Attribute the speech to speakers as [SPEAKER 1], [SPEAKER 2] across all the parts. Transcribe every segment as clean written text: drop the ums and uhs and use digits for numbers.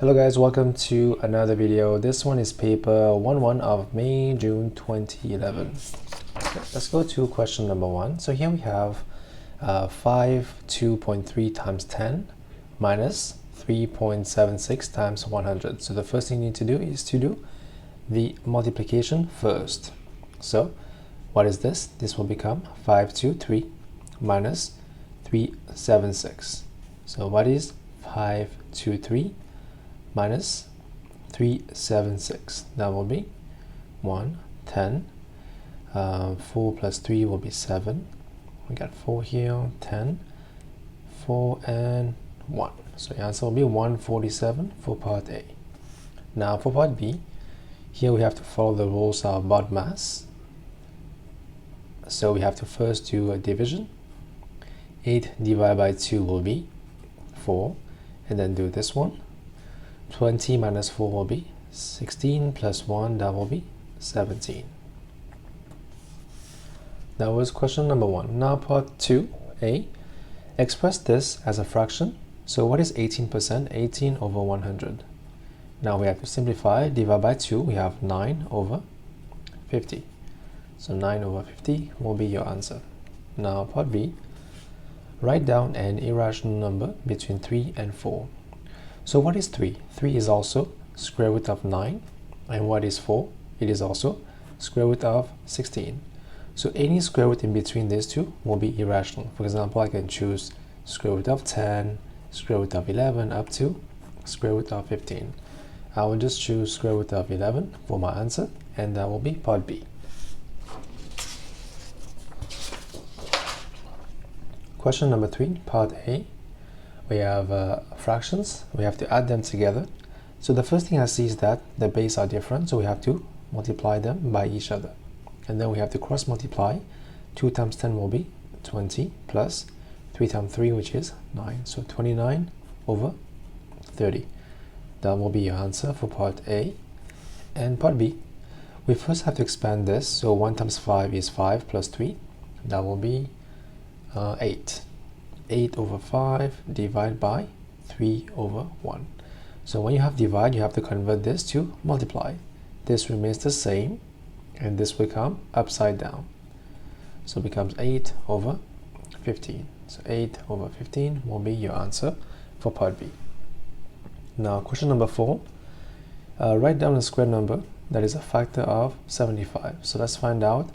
[SPEAKER 1] Hello guys, welcome to another video. This one is paper 1-1 of May, June 2011. Okay, let's go to question number 1. So here we have 2.3 times 10 minus 3.76 times 100. So the first thing you need to do is to do the multiplication first. So what is this? This will become 523 minus 376. So what is 523 minus 376? That will be 1, 10, 4 plus 3 will be 7. We got 4 here, 10, 4 and 1. So the answer will be 147 for part A. Now for part B, here we have to follow the rules of BOD mass. So we have to first do a division. 8 divided by 2 will be 4, and then do this one. 20 minus 4 will be 16 plus 1, that will be 17. That was question number 1. Now part 2a, express this as a fraction. So what is 18%? 18 over 100. Now we have to simplify. Divide by 2, we have 9 over 50. So 9 over 50 will be your answer. Now part B, write down an irrational number between 3 and 4. So what is 3? 3 is also square root of 9. And what is 4? It is also square root of 16. So any square root in between these two will be irrational. For example, I can choose square root of 10, square root of 11, up to square root of 15. I will just choose square root of 11 for my answer, and that will be part B. Question number 3, part A. We have fractions. We have to add them together. So the first thing I see is that the base are different, so we have to multiply them by each other. And then we have to cross multiply. 2 times 10 will be 20 plus 3 times 3, which is 9. So 29 over 30. That will be your answer for part A. And part B, we first have to expand this. So 1 times 5 is 5 plus 3. That will be 8. 8 over 5 divided by 3 over 1. So when you have divide, you have to convert this to multiply. This remains the same, and this will come upside down. So it becomes 8 over 15. So 8 over 15 will be your answer for part B. Now question number 4. Write down a square number that is a factor of 75. So let's find out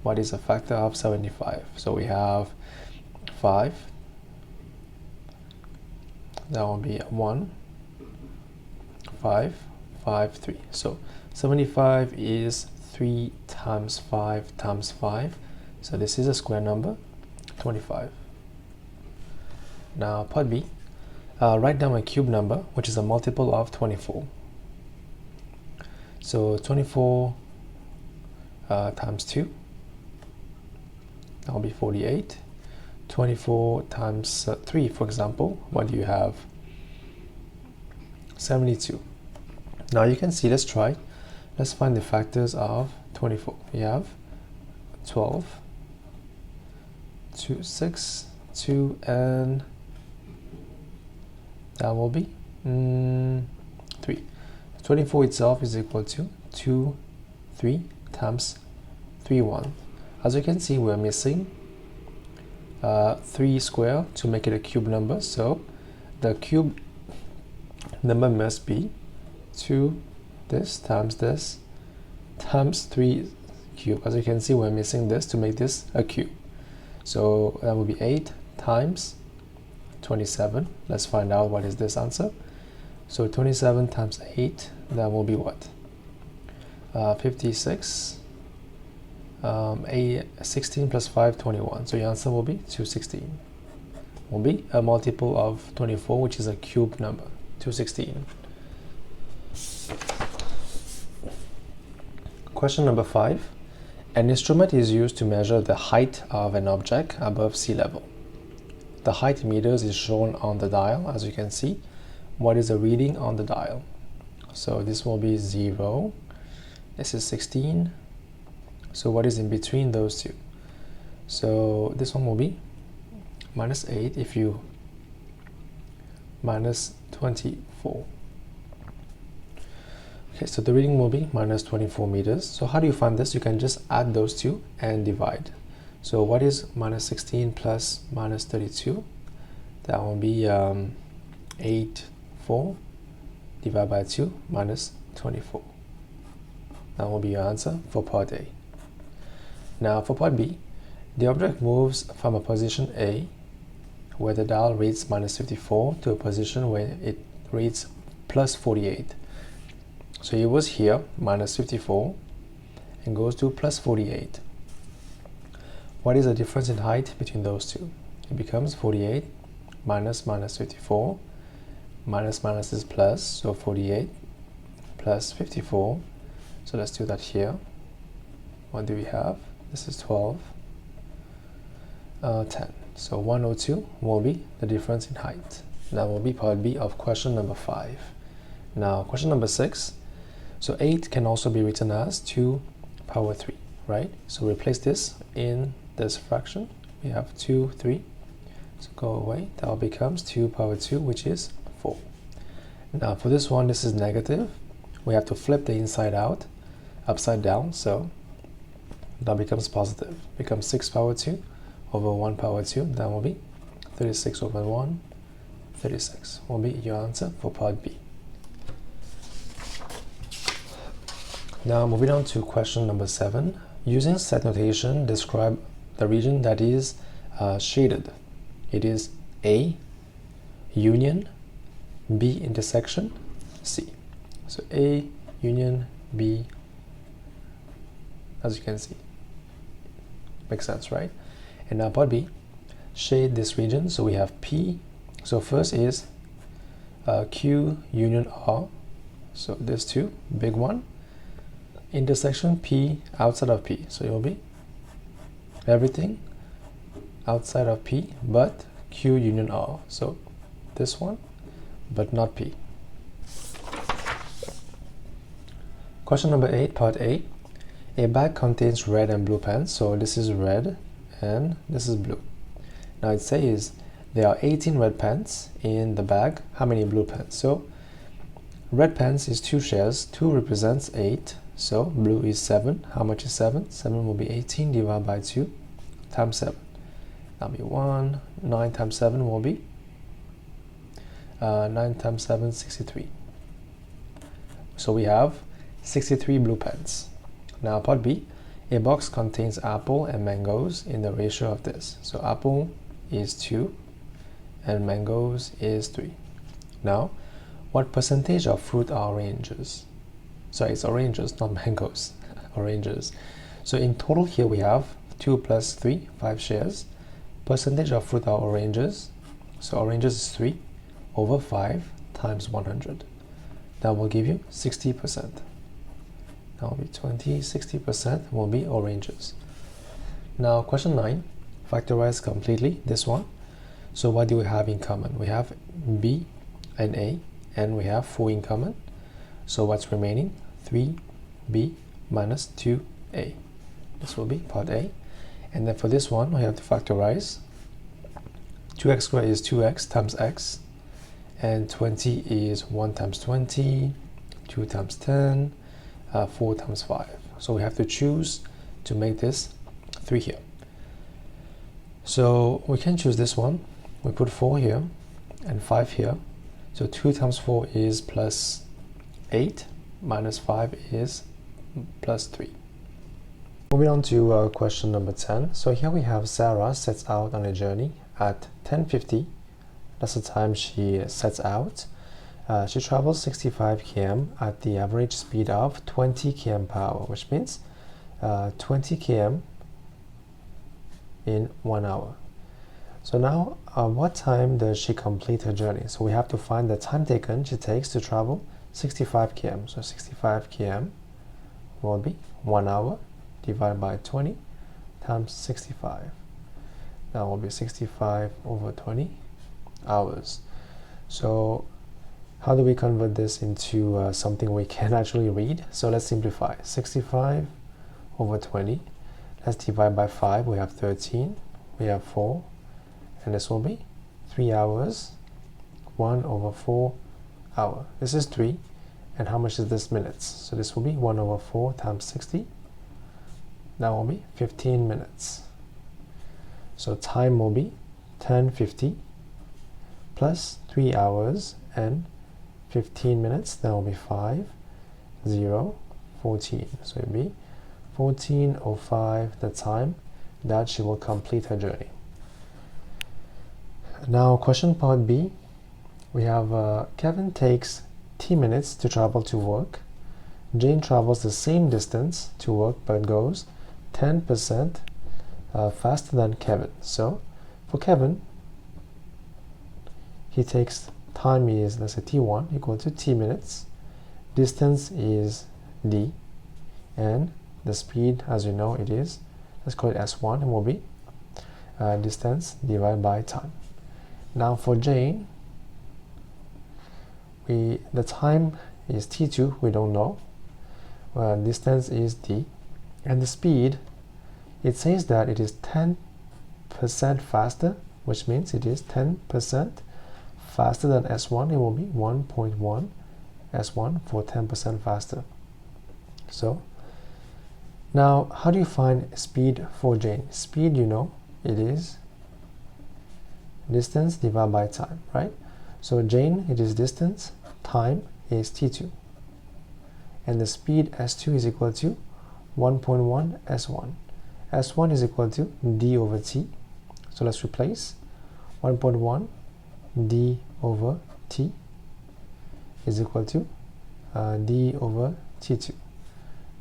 [SPEAKER 1] what is a factor of 75. So we have 5. That will be 1, 5, 5, 3. So 75 is 3 times 5 times 5. So this is a square number, 25. Now part B, write down a cube number which is a multiple of 24. So 24 times 2, that will be 48. 24 times 3, for example, what do you have? 72. Now you can see, let's try. Let's find the factors of 24. We have 12, 2, 6, 2, and that will be 3. 24 itself is equal to 2, 3 times 3, 1. As you can see, we're missing 3 square to make it a cube number, so the cube number must be 2 this times 3 cube. As you can see, we're missing this to make this a cube, so that will be 8 times 27. Let's find out what is this answer. So 27 times 8, that will be what? 56. 16 plus 5, 21. So your answer will be 216. Will be a multiple of 24, which is a cube number, 216. Question number 5. An instrument is used to measure the height of an object above sea level. The height in meters is shown on the dial, as you can see. What is the reading on the dial? So this will be 0. This is 16. So what is in between those two? So this one will be minus 8 if you minus 24. Okay, so the reading will be minus 24 meters. So how do you find this? You can just add those two and divide. So what is minus 16 plus minus 32? That will be 8, 4 divided by 2 minus 24. That will be your answer for part A. Now for part B, the object moves from a position A, where the dial reads minus 54, to a position where it reads plus 48. So it was here, minus 54, and goes to plus 48. What is the difference in height between those two? It becomes 48 minus minus 54. Minus minus is plus, so 48 plus 54. So let's do that here. What do we have? This is 12, 10. So 102 will be the difference in height. That will be part B of question number 5. Now question number 6. So 8 can also be written as 2 power 3, right? So replace this in this fraction. We have 2, 3. So go away. That becomes 2 power 2, which is 4. Now for this one, this is negative. We have to flip the inside out, upside down. So that becomes positive. Becomes 6 power 2 over 1 power 2. That will be 36 over 1. 36 will be your answer for part B. Now moving on to question number 7. Using set notation, describe the region that is shaded. It is A, union, B, intersection, C. So A, union, B, as you can see. Makes sense, right? And now part B, shade this region. So we have P. So first is Q, union R. So this two, big one. Intersection P, outside of P. So it will be everything outside of P but Q union R. So this one but not P. Question number 8, part A. A bag contains red and blue pens. So this is red and this is blue. Now it says there are 18 red pens in the bag. How many blue pens? So red pens is 2 shares. 2 represents 8. So blue is 7. How much is 7? 7 will be 18 divided by 2 times 7. That'll be 1. 9 times 7 will be 9 times 7, 63. So we have 63 blue pens. Now part B, a box contains apple and mangoes in the ratio of this. So apple is 2 and mangoes is 3. Now, what percentage of fruit are oranges? Sorry, it's oranges, not mangoes. Oranges. So in total here we have 2 plus 3, 5 shares. Percentage of fruit are oranges. So oranges is 3 over 5 times 100. That will give you 60%. That will be 20, 60% will be oranges. Now question 9, factorize completely this one. So what do we have in common? We have B and A, and we have 4 in common. So what's remaining? 3B minus 2A. This will be part A. And then for this one, we have to factorize. 2x squared is 2x times x. And 20 is 1 times 20, 2 times 10, 4 times 5. So we have to choose to make this 3 here. So we can choose this one. We put 4 here and 5 here. So 2 times 4 is plus 8, minus 5 is plus 3. Moving on to question number 10. So here we have Sarah sets out on a journey at 10:50. That's the time she sets out. She travels 65 km at the average speed of 20 km per hour, which means 20 km in 1 hour. So now, what time does she complete her journey? So we have to find the time taken she takes to travel 65 km. So 65 km will be 1 hour divided by 20 times 65. That will be 65 over 20 hours. So how do we convert this into something we can actually read? So let's simplify. 65 over 20. Let's divide by 5. We have 13. We have 4. And this will be 3 hours. 1 over 4 hour. This is 3. And how much is this minutes? So this will be 1 over 4 times 60. That will be 15 minutes. So time will be 10:50 plus 3 hours and 15 minutes. That will be 5, 0, 14. So it will be 14:05 the time that she will complete her journey. Now question part B, we have Kevin takes T minutes to travel to work. Jane travels the same distance to work but goes 10% faster than Kevin. So for Kevin, he takes time is, let's say, T1 equal to T minutes, distance is D, and the speed, as you know, it is, let's call it S1, it will be distance divided by time. Now for Jane, the time is T2, we don't know, distance is D, and the speed, it says that it is 10% faster, which means it is 10% faster than S1. It will be 1.1 S1 for 10% faster. So now how do you find speed for Jane? Speed, you know, it is distance divided by time, right? So Jane, it is distance, time is T2, and the speed S2 is equal to 1.1 S1. S1 is equal to D over T. So let's replace 1.1 D over T is equal to D over T2.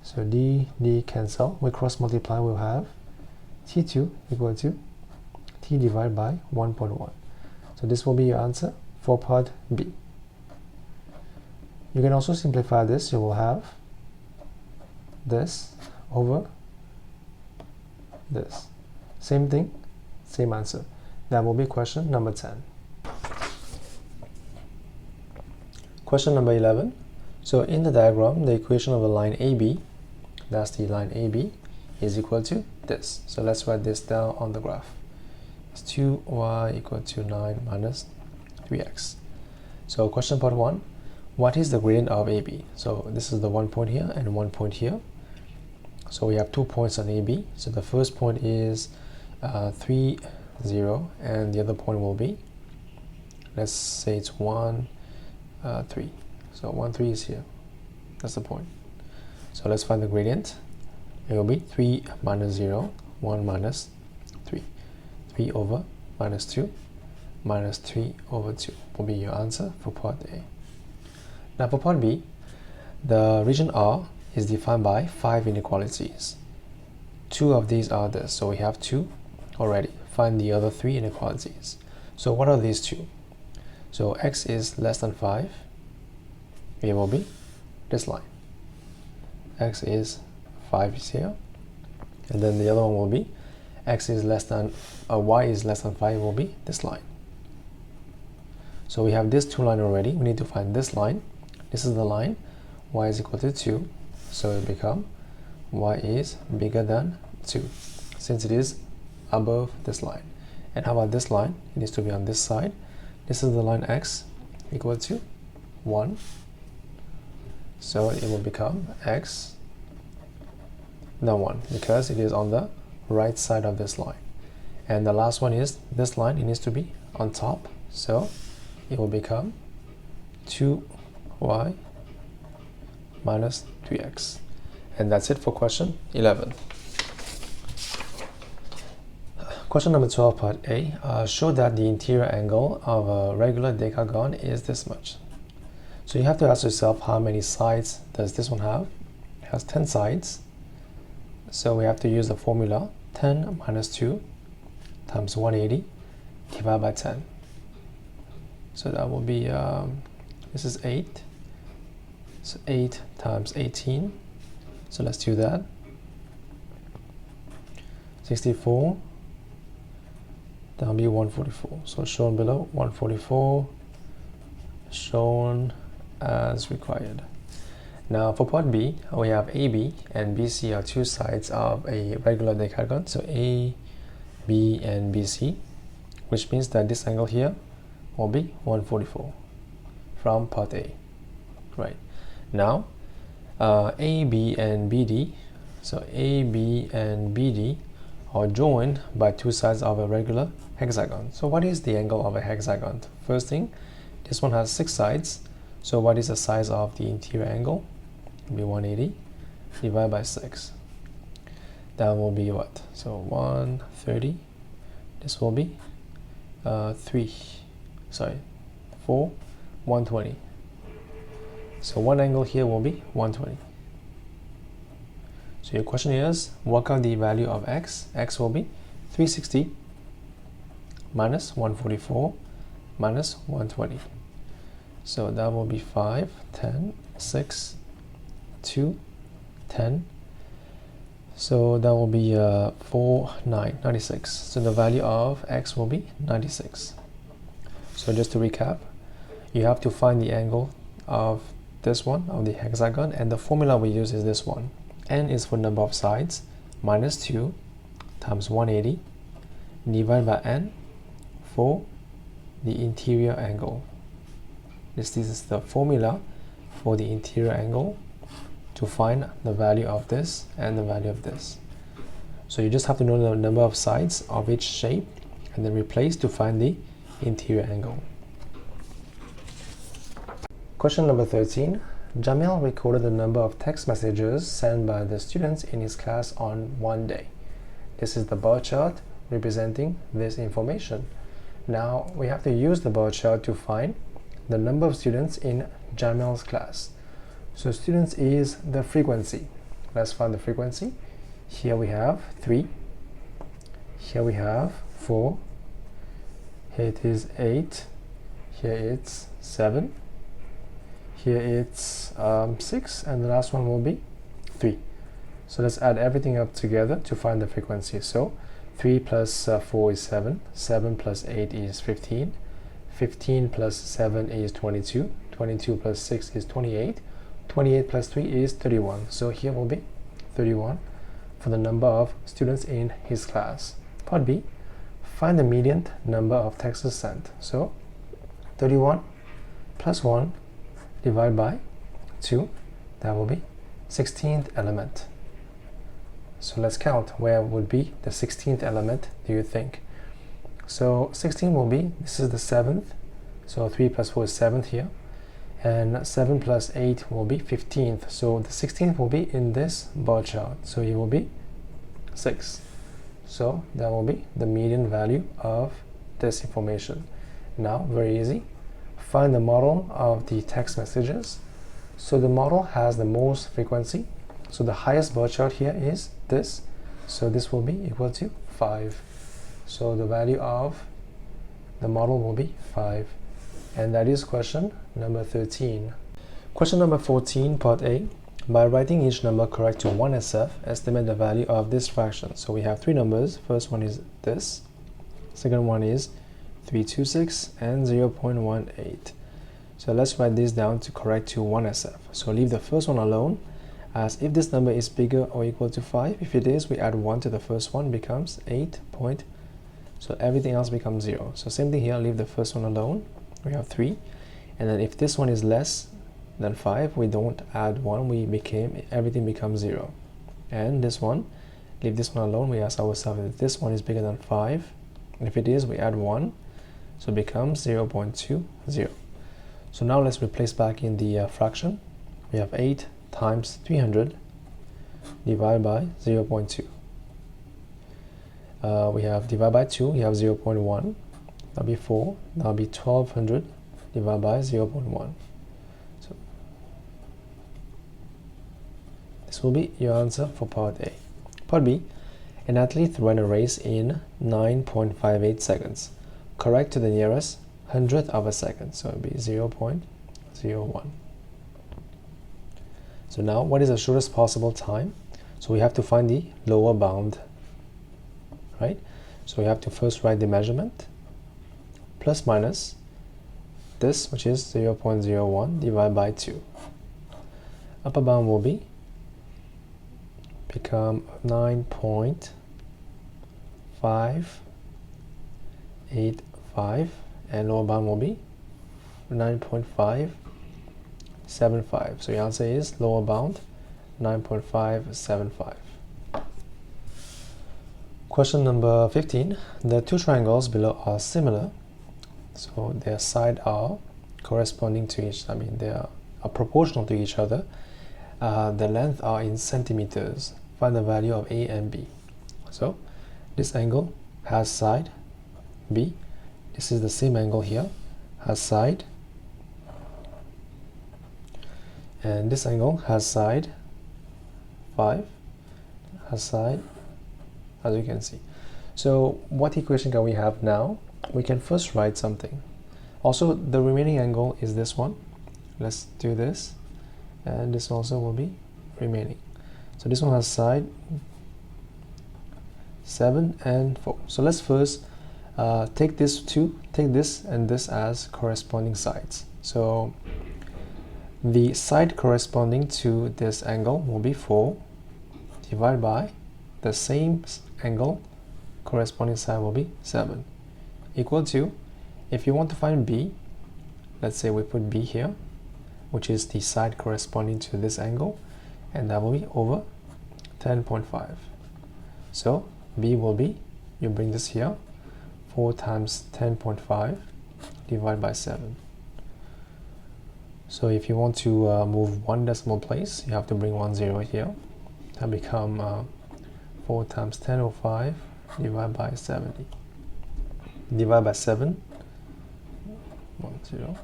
[SPEAKER 1] So D cancel. We cross multiply, we'll have T2 equal to T divided by 1.1. So this will be your answer for part B. You can also simplify this. You will have this over this. Same thing, same answer. That will be question number 10. Question number 11. So in the diagram, the equation of the line AB, that's the line AB, is equal to this. So let's write this down on the graph. It's 2y equal to 9 minus 3x. So question part 1, what is the gradient of AB? So this is the 1 point here and 1 point here. So we have 2 points on AB. So the first point is 3, 0, and the other point will be, let's say it's 1, 3. So 1, 3 is here. That's the point. So let's find the gradient. It will be 3 minus 0, 1 minus 3. 3 over minus 2 minus 3 over 2 will be your answer for part A. Now for part B, the region R is defined by 5 inequalities. 2 of these are this, so we have 2 already. Find the other 3 inequalities. So what are these 2? So x is less than 5, it will be this line. X is 5 is here, and then the other one will be x is less than, y is less than 5 will be this line. So we have this 2 line already. We need to find this line. This is the line, y is equal to 2, so it become y is bigger than 2 since it is above this line. And how about this line? It needs to be on this side. This is the line x equal to 1, so it will become x than 1 because it is on the right side of this line. And the last one is this line, it needs to be on top, so it will become 2y minus 3x. And that's it for question 11. Question number 12, part A. Show that the interior angle of a regular decagon is this much. So you have to ask yourself, how many sides does this one have? It has 10 sides. So we have to use the formula 10 minus 2 times 180 divided by 10. So that will be, this is 8. So 8 times 18. So let's do that. 64. That will be 144. So shown below, 144, shown as required. Now for part B, we have AB and BC are 2 sides of a regular decagon. So A, B, and BC, which means that this angle here will be 144 from part A, right? Now AB and BD, so AB and BD are joined by two sides of a regular hexagon. So what is the angle of a hexagon? First thing, this one has 6 sides. So what is the size of the interior angle? It will be 180 divided by 6. That will be what? So 130. This will be 4, 120. So one angle here will be 120. So your question is, work out the value of x. X will be 360 minus 144 minus 120. So that will be 5, 10, 6, 2, 10. So that will be 4, 9, 96. So the value of x will be 96. So just to recap, you have to find the angle of this one, of the hexagon, and the formula we use is this one. N is for number of sides, minus 2 times 180 divided by n for the interior angle. This is the formula for the interior angle to find the value of this and the value of this. So you just have to know the number of sides of each shape and then replace to find the interior angle. Question number 13. Jamil recorded the number of text messages sent by the students in his class on one day. This is the bar chart representing this information. Now we have to use the bar chart to find the number of students in Jamil's class. So students is the frequency. Let's find the frequency. Here we have 3. Here we have 4. Here it is 8. Here it's 7. Here it's 6, and the last one will be 3. So let's add everything up together to find the frequency. So 3 plus 4 is 7. 7 plus 8 is 15. 15 plus 7 is 22. 22 plus 6 is 28. 28 plus 3 is 31. So here will be 31 for the number of students in his class. Part B, find the median number of texts sent. So 31 plus 1 divided by 2, that will be 16th element. So let's count. Where would be the 16th element, do you think? So 16 will be, this is the 7th, so 3 plus 4 is 7th here, and 7 plus 8 will be 15th, so the 16th will be in this bar chart, so it will be 6. So that will be the median value of this information. Now, very easy. Find the model of the text messages. So the model has the most frequency. So the highest bar chart here is this. So this will be equal to 5. So the value of the model will be 5. And that is question number 13. Question number 14, part A. By writing each number correct to 1 SF, estimate the value of this fraction. So we have 3 numbers. First one is this. Second one is 326 and 0.18. So let's write this down to correct to 1 SF. So leave the first one alone, as if this number is bigger or equal to 5. If it is, we add 1 to the first one, becomes 8 point. So everything else becomes 0. So same thing here, leave the first one alone. We have 3. And then if this one is less than 5, we don't add 1, everything becomes 0. And this one, leave this one alone. We ask ourselves if this one is bigger than 5. And if it is, we add 1. So it becomes 0.20. So now let's replace back in the fraction. We have 8 times 300 divided by 0.2. We have divided by 2, we have 0.1. That'll be 4. That'll be 1200 divided by 0.1. So this will be your answer for part A. Part B. An athlete ran a race in 9.58 seconds. Correct to the nearest hundredth of a second, so it will be 0.01. So now, what is the shortest possible time? So we have to find the lower bound, right? So we have to first write the measurement, plus minus this, which is 0.01 divided by 2. Upper bound will become 9.585, and lower bound will be 9.5 9.575. So your answer is lower bound 9.575. Question number 15. The two triangles below are similar, so their sides are corresponding to each. They are proportional to each other. The length are in centimeters. Find the value of A and B. So this angle has side B. This is the same angle here, has side, and this angle has side 5, has side, as you can see. So what equation can we have now? We can first write something. Also, the remaining angle is this one. Let's do this, and this also will be remaining. So this one has side 7 and 4. So let's first take this and this as corresponding sides. So the side corresponding to this angle will be 4 divided by the same angle corresponding side will be 7, equal to, if you want to find B, let's say we put B here, which is the side corresponding to this angle, and that will be over 10.5. So B will be, you bring this here, 4 times 10.5 divided by 7. So if you want to move one decimal place, you have to bring 1 0 here. That become 4 times 10.05 divided by 70. Divide by 7. 1 0.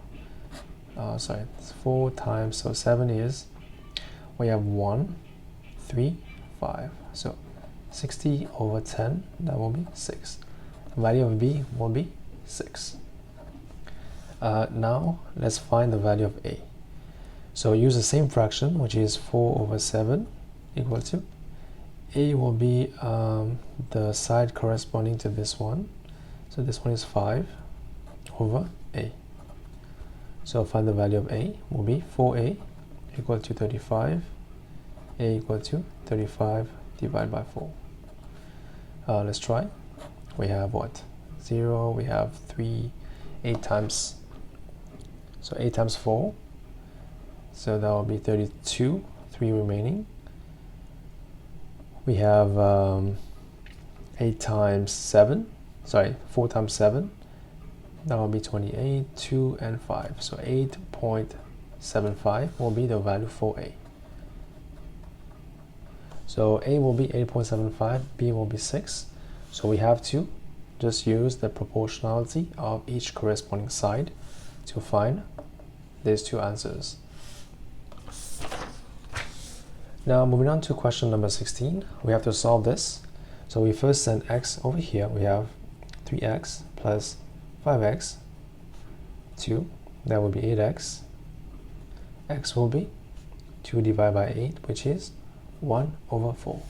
[SPEAKER 1] Sorry, it's 4 times, so 7 is, we have 1, 3, 5. So 60 over 10, that will be 6. The value of B will be 6. Now let's find the value of A. So use the same fraction, which is 4 over 7 equal to, A will be the side corresponding to this one. So this one is 5 over A. So find the value of A will be 4A equal to 35. A equal to 35 divided by 4. Let's try. We have what? 0, we have 3, 8 times. So 8 times 4. So that will be 32, 3 remaining. We have 8 times 7. Sorry, 4 times 7. That will be 28, 2 and 5. So 8.75 will be the value for A. So A will be 8.75, B will be 6. So we have to just use the proportionality of each corresponding side to find these two answers. Now moving on to question number 16, we have to solve this. So we first send x over here. We have 3x plus 5x, 2, that will be 8x. X will be 2 divided by 8, which is 1 over 4.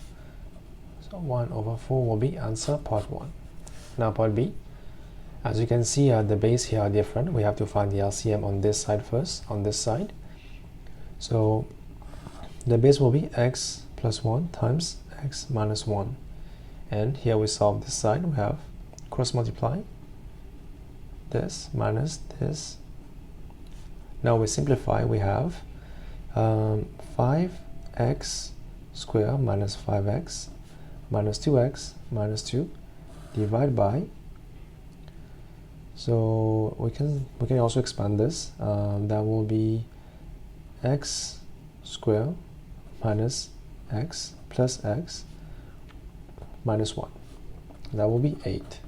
[SPEAKER 1] So 1 over 4 will be answer part 1. Now part B. As you can see, the base here are different. We have to find the LCM on this side first, on this side. So the base will be x plus 1 times x minus 1. And here we solve this side. We have cross multiply this minus this. Now we simplify. We have 5x squared minus 5x minus 2x minus 2 divided by, so we can also expand this. That will be x squared minus x plus x minus 1. That will be 8.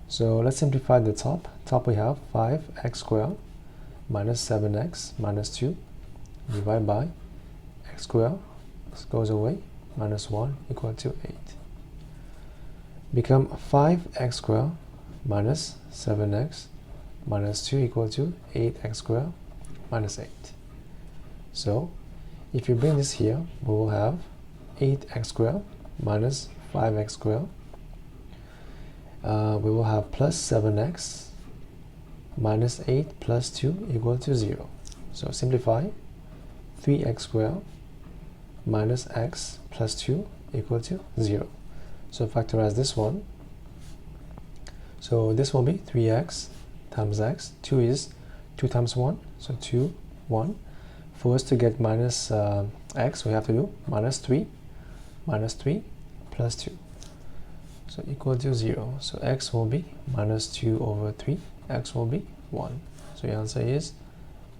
[SPEAKER 1] So let's simplify the top. Top we have 5x squared minus 7x minus 2 divided by x squared. This goes away, minus 1 equal to 8. Become 5x squared minus 7x minus 2 equal to 8x squared minus 8. So if you bring this here, we will have 8x squared minus 5x squared. We will have plus 7x minus 8 plus 2 equal to 0. So simplify, 3x squared minus x plus 2 equal to 0. So factorize this one. So this will be 3x times x. 2 is 2 times 1, so 2, 1, For us to get minus x, we have to do minus 3 plus 2. So equal to 0. So x will be minus 2 over 3. X will be 1. So the answer is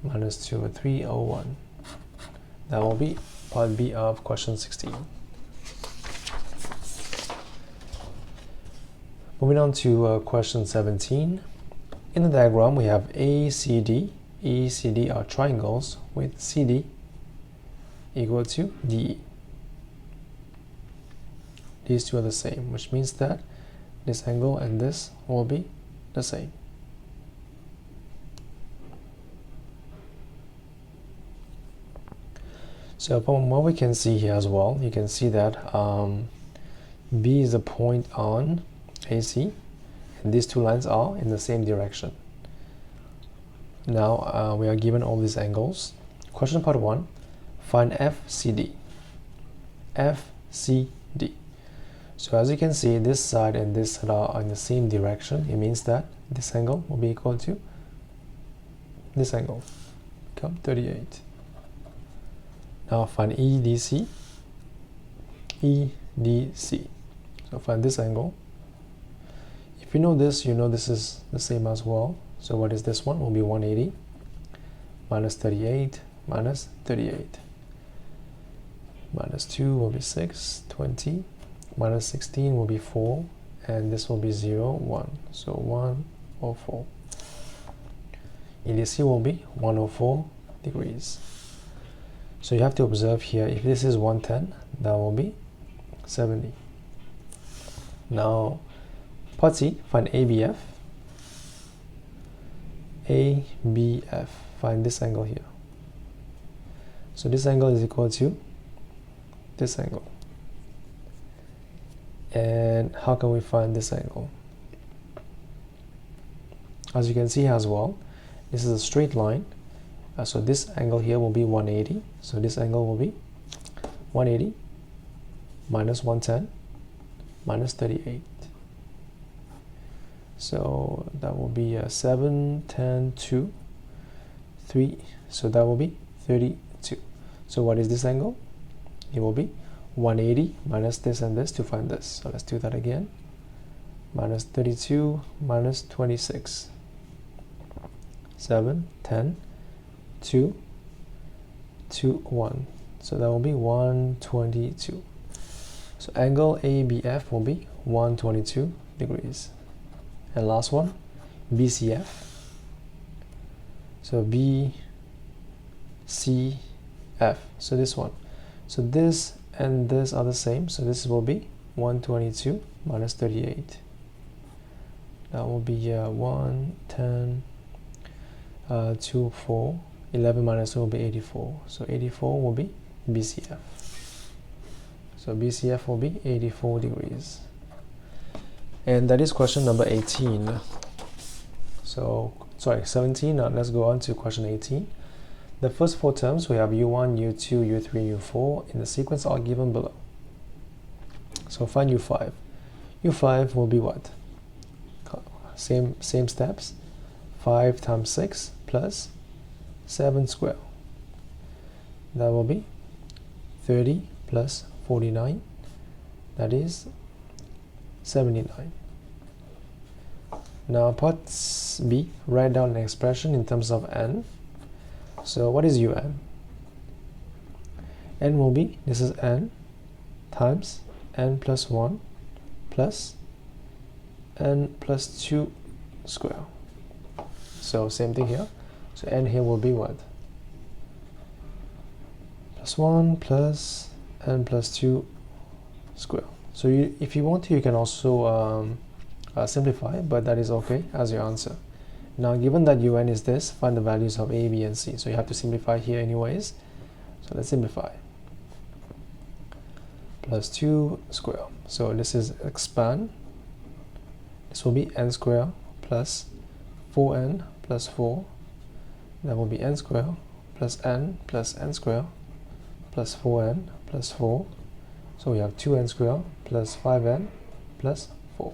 [SPEAKER 1] minus 2 over 3 or 1. That will be part B of question 16. Moving on to question 17. In the diagram, we have ACD. ACD are triangles with CD equal to DE. These two are the same, which means that this angle and this will be the same. So from what we can see here as well, you can see that B is a point on AC, and these two lines are in the same direction. Now we are given all these angles. Question part 1, find FCD. FCD. So as you can see, this side and this side are in the same direction. It means that this angle will be equal to this angle, become 38. Now find EDC. EDC. So find this angle. If you know this, you know this is the same as well. So what is this one? Will be 180 minus 38 minus 38. Minus 2 will be 6, 20. Minus 16 will be 4, and this will be 0, 1. So 104. EDC will be 104 degrees. So you have to observe here, if this is 110, that will be 70. Now, part C, find ABF. ABF, find this angle here. So this angle is equal to this angle. And how can we find this angle? As you can see as well, this is a straight line. So this angle here will be 180. So this angle will be 180 minus 110 minus 38. So that will be 7, 10, 2, 3. So that will be 32. So what is this angle? It will be 180 minus this and this to find this. So let's do that again. Minus 32 minus 26. 7, 10, 2, 2, 1. So that will be 122. So angle ABF will be 122 degrees. And last one, BCF. So BCF. So this one. So this and this are the same. So this will be 122 minus 38. That will be 1, 10, 2, 4. 11 minus 2 will be 84. So 84 will be BCF. So BCF will be 84 degrees. And that is question number 18. So, sorry, 17. Now let's go on to question 18. The first four terms, we have U1, U2, U3, U4 in the sequence are given below. So find U5. U5 will be what? Same steps. 5 times 6 plus 7 square. That will be 30 plus 49. That is 79. Now part B, write down an expression in terms of n. So what is un? N will be, this is n times n plus 1 plus n plus 2 square. So same thing here. So n here will be what? Plus 1 plus n plus 2 square. So if you want to, you can also simplify, but that is okay as your answer. Now given that un is this, find the values of a, b, and c. So you have to simplify here anyways. So let's simplify. Plus 2 square. So this is expand. This will be n square plus 4n plus 4. That will be n square plus n square plus 4n plus 4. So we have 2n square plus 5n plus 4.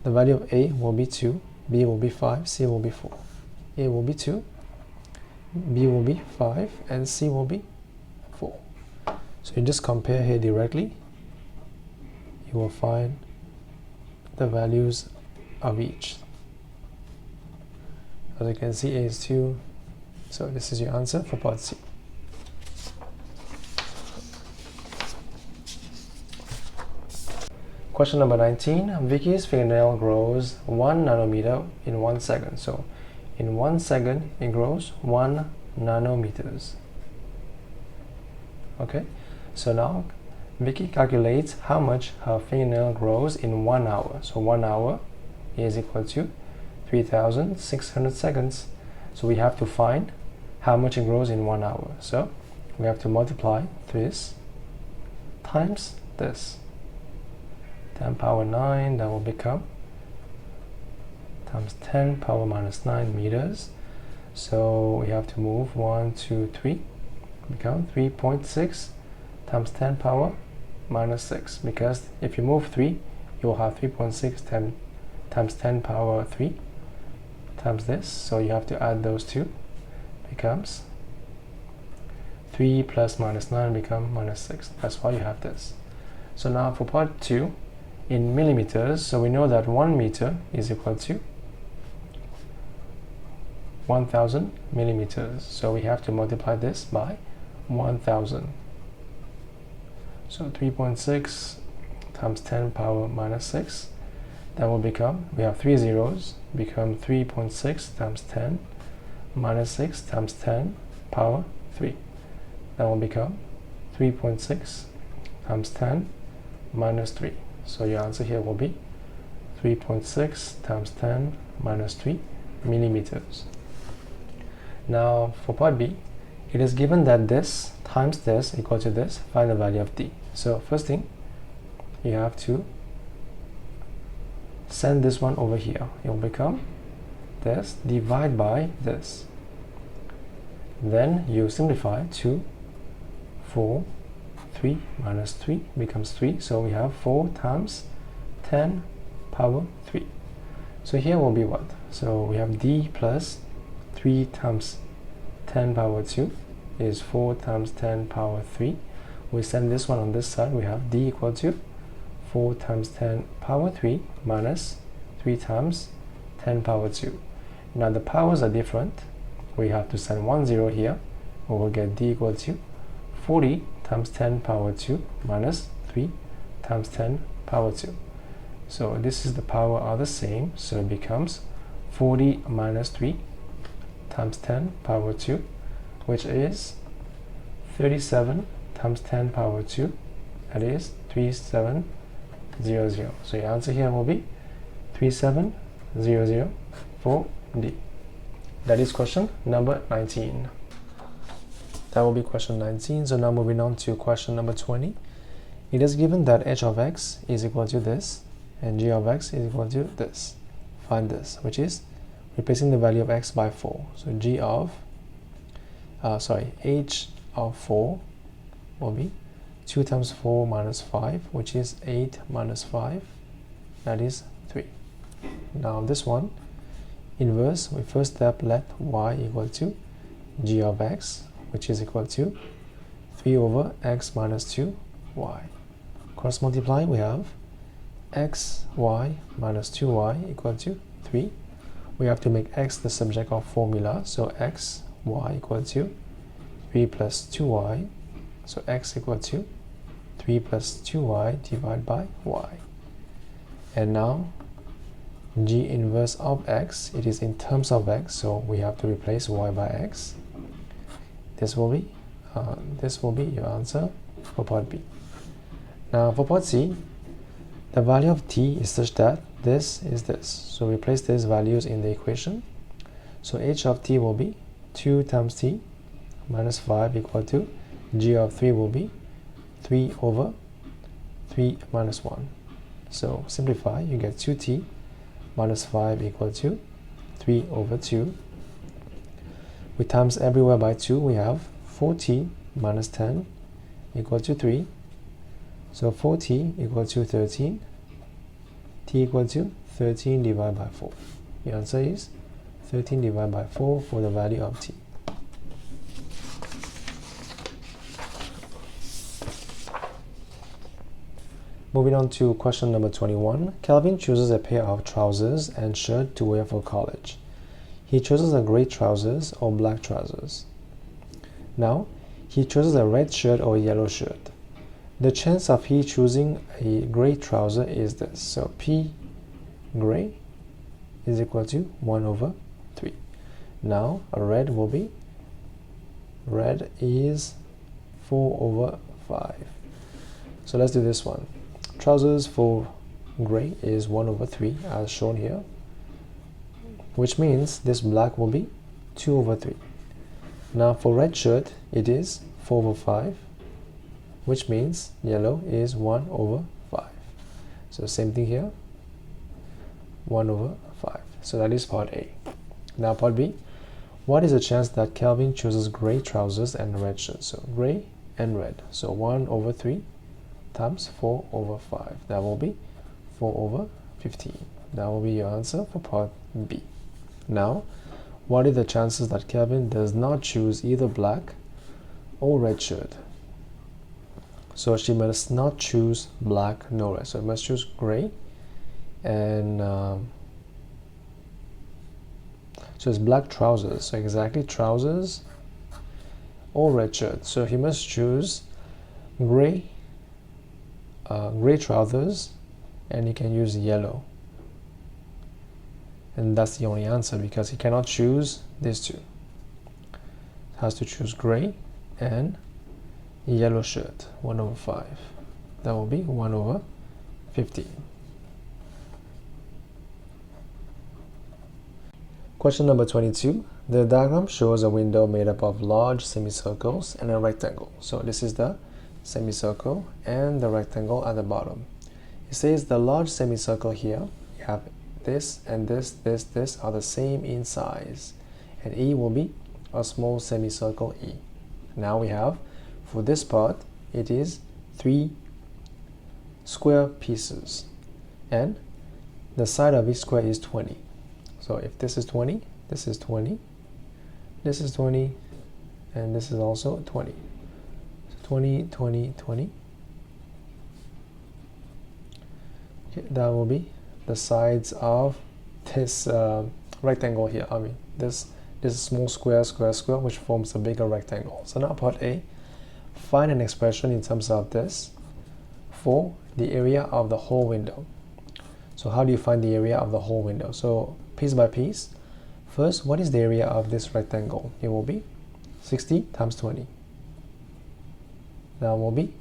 [SPEAKER 1] The value of a will be 2, b will be 5, c will be 4. A will be 2, B will be 5, and C will be 4. So you just compare here directly. You will find the values of each. As you can see, A is 2. So this is your answer for part C. Question number 19. Vicky's fingernail grows 1 nanometer in 1 second. So in 1 second, it grows 1 nanometers. Okay, so now Vicky calculates how much her fingernail grows in 1 hour. So 1 hour is equal to 3,600 seconds. So we have to find how much it grows in 1 hour. So we have to multiply this times this. 10 power 9, that will become times 10 power minus 9 meters. So we have to move 1, 2, 3, become 3.6 times 10 power minus 6, because if you move 3, you will have 3.6 times 10 power 3 times this. So you have to add those two, becomes 3 plus minus 9 become minus 6. That's why you have this. So now for part 2, in millimeters, so we know that 1 meter is equal to 1000 millimeters. So we have to multiply this by 1000. So 3.6 times 10 power minus 6, that will become, we have 3 zeros, become 3.6 times 10 minus 6 times 10 power 3. That will become 3.6 times 10 minus 3. So your answer here will be 3.6 times 10 minus 3 millimeters. Now for part B, it is given that this times this equal to this. Find the value of D. So first thing, you have to send this one over here. It will become this divide by this. Then you simplify 2, 4, 3 minus 3 becomes 3. So we have 4 times 10 power 3. So here will be what? So we have D plus 3 times 10 power 2 is 4 times 10 power 3. We send this one on this side. We have D equal to 4 times 10 power 3 minus 3 times 10 power 2. Now the powers are different. We have to send 1 0 here. We will get D equal to 40 times 10 power 2 minus 3 times 10 power 2. So this is the power are the same. So it becomes 40 minus 3 times 10 power 2, which is 37 times 10 power 2. That is 3700. So your answer here will be 3700 for D. That is question number 19. That will be question 19. So now moving on to question number 20. It is given that h of x is equal to this and g of x is equal to this. Find this, which is replacing the value of x by 4. So h of 4 will be 2 times 4 minus 5, which is 8 minus 5. That is 3. Now this one, inverse, we first step let y equal to g of x, which is equal to 3 over x minus 2y. Cross multiply, we have xy minus 2y equal to 3. We have to make x the subject of formula, so xy equal to 3 plus 2y. So x equal to 3 plus 2y divided by y. And now g inverse of x, it is in terms of x, so we have to replace y by x. This will be your answer for part B. Now for part C, the value of t is such that this is this. So replace these values in the equation. So h of t will be 2 times t minus 5 equal to g of 3 will be 3 over 3 minus 1. So simplify, you get 2t minus 5 equal to 3 over 2. We times everywhere by 2, we have 4t minus 10 equal to 3. So 4t equal to 13. T equal to 13 divided by 4. The answer is 13 divided by 4 for the value of t. Moving on to question number 21. Calvin chooses a pair of trousers and shirt to wear for college. He chooses a gray trousers or black trousers. Now, he chooses a red shirt or a yellow shirt. The chance of he choosing a gray trouser is this. So P gray is equal to 1 over 3. Now, a red will be, red is 4 over 5. So let's do this one. Trousers for gray is 1 over 3 as shown here, which means this black will be 2 over 3. Now for red shirt, it is 4 over 5, which means yellow is 1 over 5. So same thing here, 1 over 5. So that is part A. Now part B. What is the chance that Calvin chooses gray trousers and red shirt? So gray and red. So 1 over 3 times 4 over 5. That will be 4 over 15. That will be your answer for part B. Now, what are the chances that Calvin does not choose either black or red shirt? So she must not choose black nor red. So it must choose gray and so it's black trousers. So exactly trousers or red shirt. So he must choose gray trousers, and he can use yellow, and that's the only answer because he cannot choose these two. He has to choose gray and yellow shirt. 1 over 5. That will be 1 over 15. Question number 22. The diagram shows a window made up of large semicircles and a rectangle. So this is the semicircle and the rectangle at the bottom. It says the large semicircle here, you have this and this are the same in size, and E will be a small semicircle E. Now we have, for this part, it is 3 square pieces, and the side of each square is 20. So if this is 20, this is 20, this is 20, and this is also 20. 20, 20, 20. Okay, that will be the sides of this rectangle here. I mean, this small square, which forms a bigger rectangle. So now part A, find an expression in terms of this for the area of the whole window. So how do you find the area of the whole window? So piece by piece. First, what is the area of this rectangle? It will be 60 times 20. That will be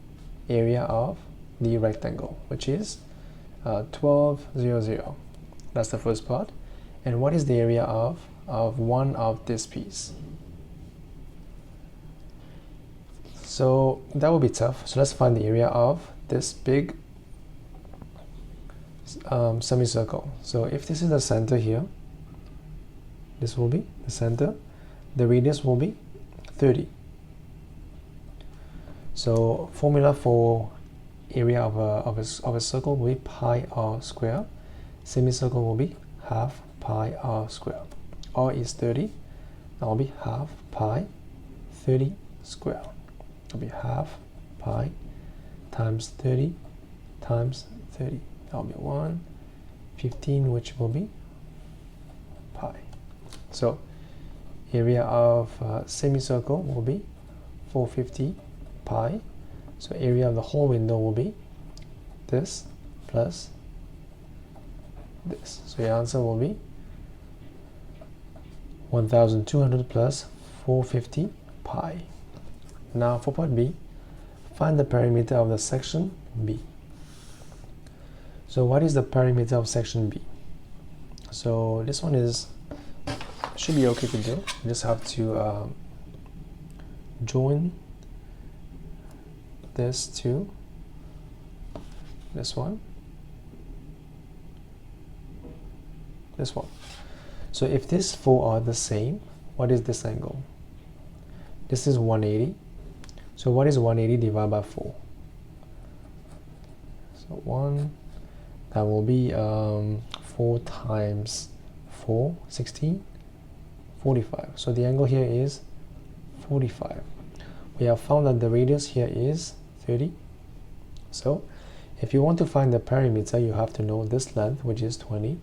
[SPEAKER 1] area of the rectangle, which is 1200. That's the first part. And what is the area of one of this piece? So that will be tough. So let's find the area of this big semicircle. So if this is the center here, this will be the center. The radius will be 30. So formula for area of a circle will be pi r square. Semicircle will be half pi r square. R is 30. That will be half pi 30 square. That will be half pi times 30 times 30. That will be 115, which will be pi. So area of semicircle will be 450 pi. So area of the whole window will be this plus this. So your answer will be 1200 plus 450 pi. Now for part B, find the perimeter of the section B. So what is the perimeter of section B? So this one should be okay to do. You just have to join this to this one, this one. So if these four are the same, what is this angle? This is 180. So what is 180 divided by 4? So 1, that will be 4 times 4, 16, 45. So the angle here is 45. We have found that the radius here is 30. So If you want to find the perimeter, you have to know this length, which is 20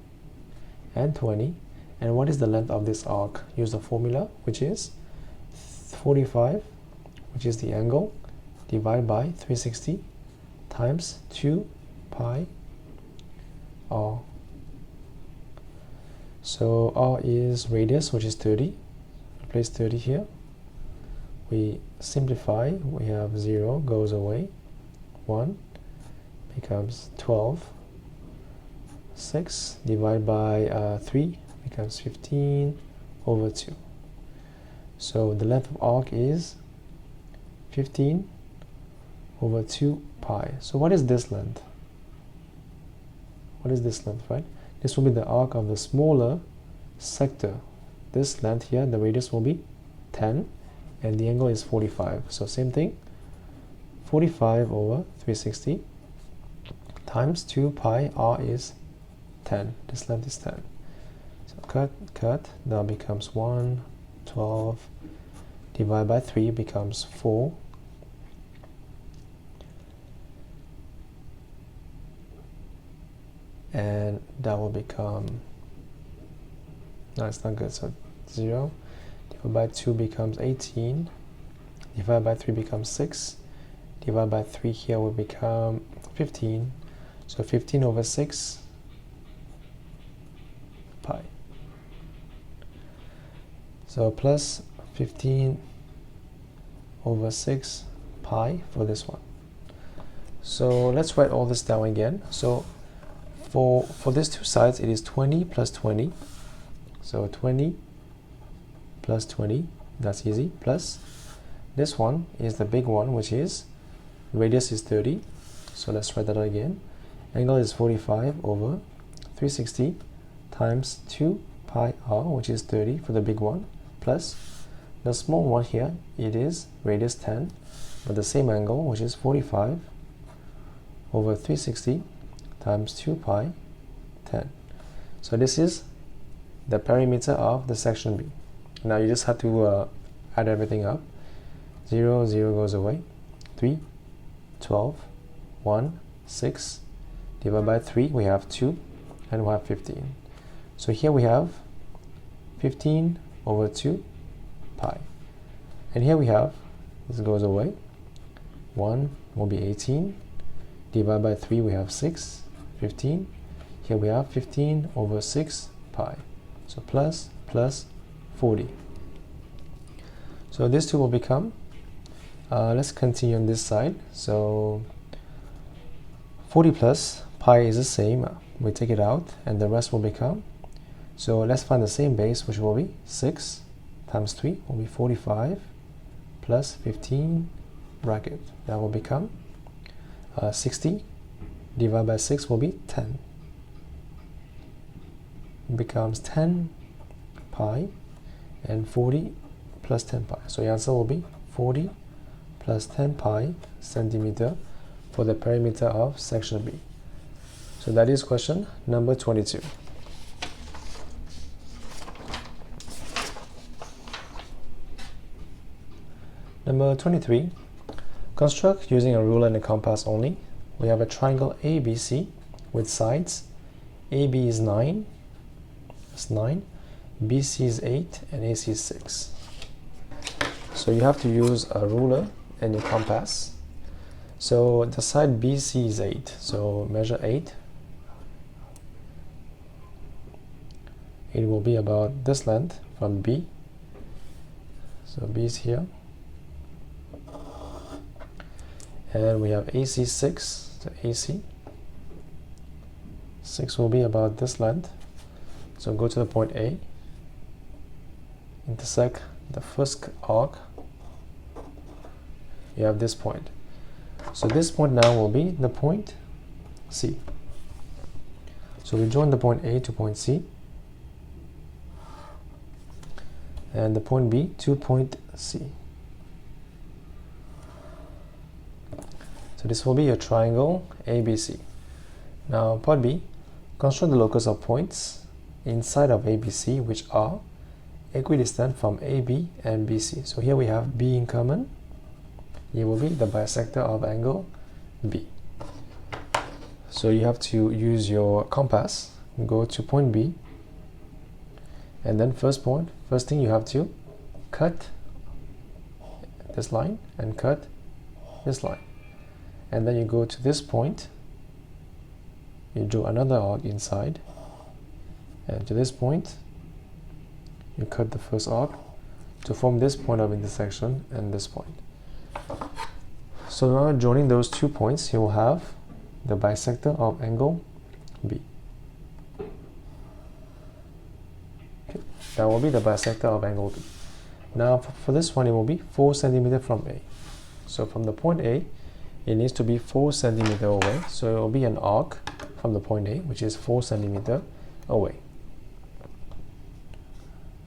[SPEAKER 1] and 20. And what is the length of this arc? Use the formula, which is 45, which is the angle, divided by 360 times 2 pi r. So r is radius, which is 30. Replace 30 here. We simplify. We have 0 goes away. 1 becomes 12. 6 divided by 3 becomes 15 over 2. So the length of arc is 15 over 2 pi. So what is this length? What is this length, right? This will be the arc of the smaller sector. This length here, the radius will be 10 and the angle is 45. So same thing, 45 over 360 times 2 pi, r is 10. This length is 10. So cut, now becomes 1, 12, divided by 3 becomes 4. And that will become, no, it's not good, so 0, divided by 2 becomes 18, divided by 3 becomes 6, divided by 3 here will become 15, so 15 over 6 pi. So plus 15 over 6 pi for this one. So let's write all this down again. So for these two sides, it is 20 plus 20. So 20 plus 20, that's easy, plus this one is the big one, which is radius is 30. So let's write that out again. Angle is 45 over 360 times 2 pi r, which is 30 for the big one, plus the small one here, it is radius 10, but the same angle, which is 45 over 360 times 2 pi 10. So this is the perimeter of the section B. Now you just have to add everything up. 0, 0 goes away. 3, 12, 1, 6, divided by 3, we have 2, and we have 15. So here we have 15 over 2 pi. And here we have, this goes away, 1 will be 18, divided by 3, we have 6, 15. Here we have 15 over 6 pi. So plus 40. So these two will become, let's continue on this side. So 40 plus pi is the same. We take it out and the rest will become, so let's find the same base, which will be 6 times 3 will be 45 plus 15 bracket. That will become 60 divided by 6 will be 10. It becomes 10 pi and 40 plus 10 pi. So the answer will be 40 plus 10 pi centimeter for the perimeter of section B. So that is question number 22. Number 23. Construct using a ruler and a compass only. We have a triangle ABC with sides. AB is 9, that's 9, BC is 8, and AC is 6. So you have to use a ruler and a compass. So the side BC is 8, so measure 8. It will be about this length from B. So B is here. And we have AC 6, so AC 6 will be about this length. So go to the point A, intersect the first arc, you have this point. So this point now will be the point C. So we join the point A to point C, and the point B to point C. So this will be a triangle ABC. Now part B, construct the locus of points inside of ABC which are equidistant from AB and BC. So here we have B in common. It will be the bisector of angle B. So you have to use your compass, go to point B, and then first thing you have to cut this line and cut this line, and then you go to this point, you draw another arc inside, and to this point you cut the first arc to form this point of intersection and this point. So now joining those 2 points, you will have the bisector of angle B. Okay, that will be the bisector of angle B. Now for this one, it will be 4 centimeters from A. So from the point A, it needs to be 4 centimeters away. So it will be an arc from the point A, which is 4 centimeters away.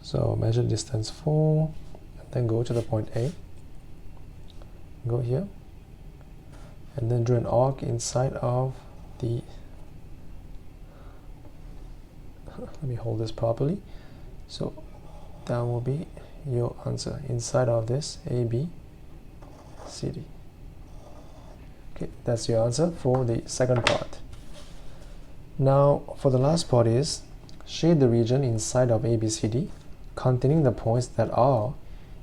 [SPEAKER 1] So measure distance 4, and then go to the point A, go here, and then draw an arc inside of the, let me hold this properly. So that will be your answer, inside of this AB, CD. Okay, that's your answer for the second part. Now for the last part is, shade the region inside of ABCD containing the points that are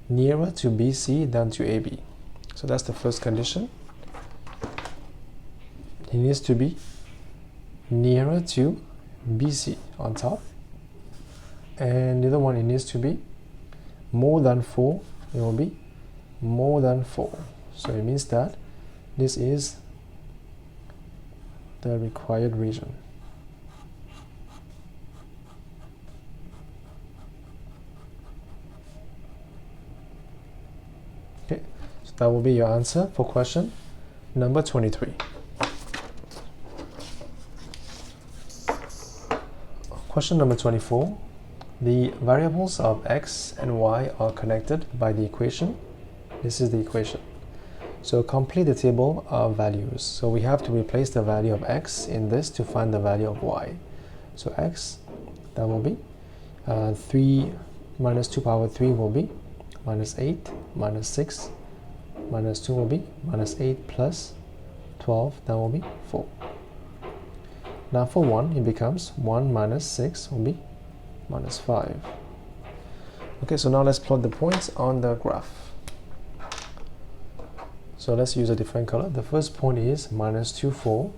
[SPEAKER 1] nearer to BC than to AB. So that's the first condition. It needs to be nearer to BC on top, and the other one, it needs to be more than 4. It will be more than 4. So it means that this is the required region. Okay, so that will be your answer for question number 23. Question number 24. The variables of x and y are connected by the equation. This is the equation. So complete the table of values. So we have to replace the value of x in this to find the value of y. So x, that will be 3 minus 2 power 3 will be minus 8, minus 6, minus 2 will be minus 8 plus 12, that will be 4. Now for 1, it becomes 1 minus 6 will be minus 5. Okay, so now let's plot the points on the graph. So let's use a different color. The first point is minus 2, 4.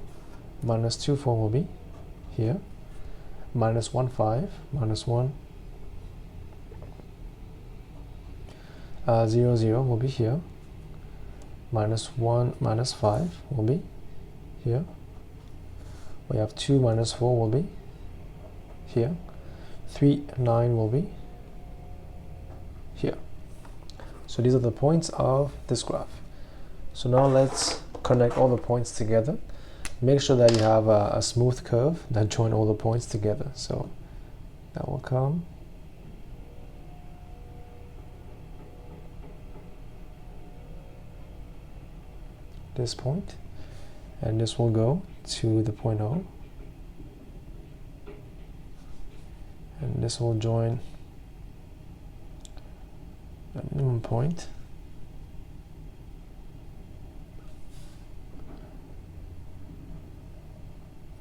[SPEAKER 1] Minus 2, 4 will be here. Minus 1, 5. Minus 1, 0, 0 will be here. Minus 1, minus 5 will be here. We have 2 minus 4 will be here. 3, 9 will be here. So these are the points of this graph. So now let's connect all the points together. Make sure that you have a smooth curve that join all the points together. So that will come. This point, and this will go to the point O, and this will join the minimum point,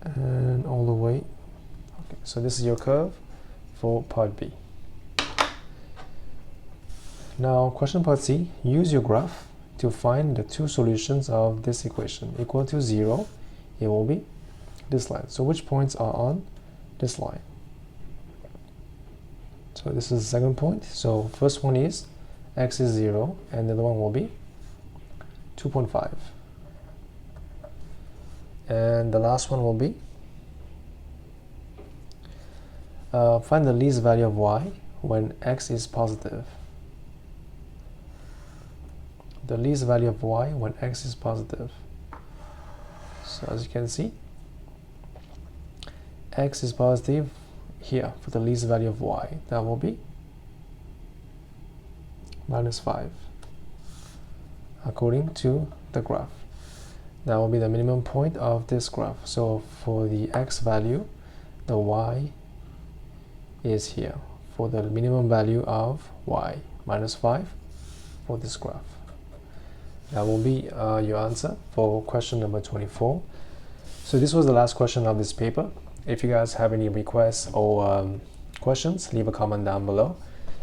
[SPEAKER 1] and all the way. Okay, so this is your curve for part B. Now question part C, use your graph to find the two solutions of this equation. Equal to 0, it will be this line. So which points are on this line? So this is the second point. So first one is x is 0, and the other one will be 2.5. And the last one will be find the least value of y when x is positive. The least value of y when x is positive. So as you can see, x is positive here for the least value of y. That will be minus 5 according to the graph. That will be the minimum point of this graph. So for the x value, the y is here for the minimum value of y, minus 5 for this graph. That will be your answer for question number 24. So this was the last question of this paper. If you guys have any requests or questions, leave a comment down below.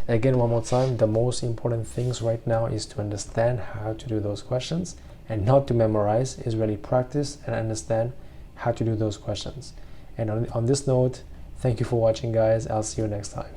[SPEAKER 1] Again, one more time, the most important things right now is to understand how to do those questions and not to memorize, is really practice and understand how to do those questions. And on this note, thank you for watching, guys. I'll see you next time.